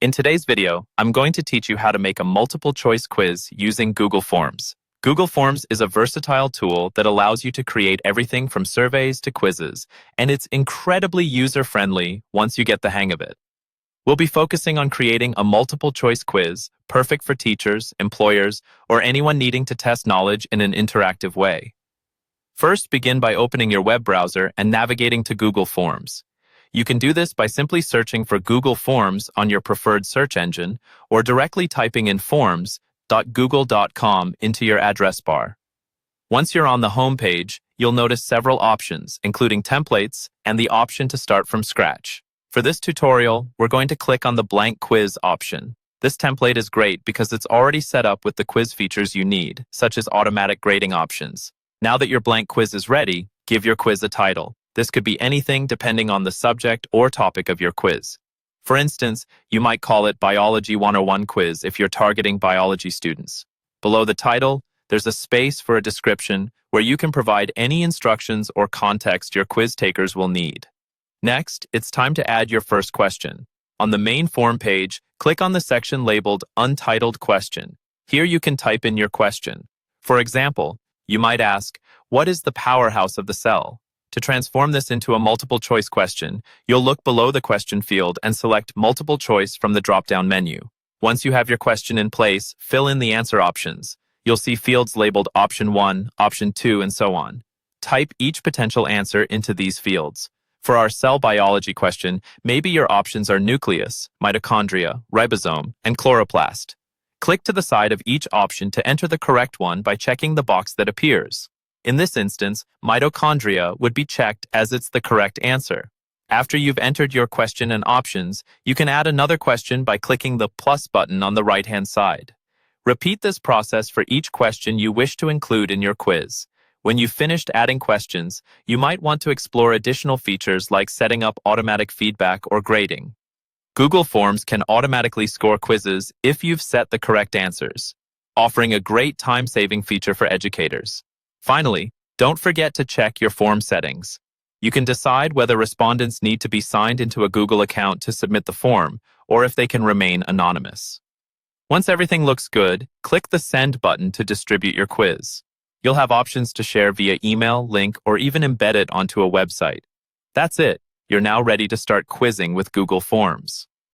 In today's video, I'm going to teach you how to make a multiple-choice quiz using Google Forms. Google Forms is a versatile tool that allows you to create everything from surveys to quizzes, and it's incredibly user-friendly once you get the hang of it. We'll be focusing on creating a multiple-choice quiz, perfect for teachers, employers, or anyone needing to test knowledge in an interactive way. First, begin by opening your web browser and navigating to Google Forms. You can do this by simply searching for Google Forms on your preferred search engine or directly typing in forms.google.com into your address bar. Once you're on the home page, you'll notice several options, including templates and the option to start from scratch. For this tutorial, we're going to click on the blank quiz option. This template is great because it's already set up with the quiz features you need, such as automatic grading options. Now that your blank quiz is ready, give your quiz a title. This could be anything depending on the subject or topic of your quiz. For instance, you might call it Biology 101 Quiz if you're targeting biology students. Below the title, there's a space for a description where you can provide any instructions or context your quiz takers will need. Next, it's time to add your first question. On the main form page, click on the section labeled Untitled Question. Here you can type in your question. For example, you might ask, what is the powerhouse of the cell? To transform this into a multiple-choice question, you'll look below the question field and select Multiple Choice from the drop-down menu. Once you have your question in place, fill in the answer options. You'll see fields labeled Option 1, Option 2, and so on. Type each potential answer into these fields. For our cell biology question, maybe your options are nucleus, mitochondria, ribosome, and chloroplast. Click to the side of each option to enter the correct one by checking the box that appears. In this instance, mitochondria would be checked as it's the correct answer. After you've entered your question and options, you can add another question by clicking the plus button on the right-hand side. Repeat this process for each question you wish to include in your quiz. When you've finished adding questions, you might want to explore additional features like setting up automatic feedback or grading. Google Forms can automatically score quizzes if you've set the correct answers, offering a great time-saving feature for educators. Finally, don't forget to check your form settings. You can decide whether respondents need to be signed into a Google account to submit the form, or if they can remain anonymous. Once everything looks good, click the Send button to distribute your quiz. You'll have options to share via email, link, or even embed it onto a website. That's it. You're now ready to start quizzing with Google Forms.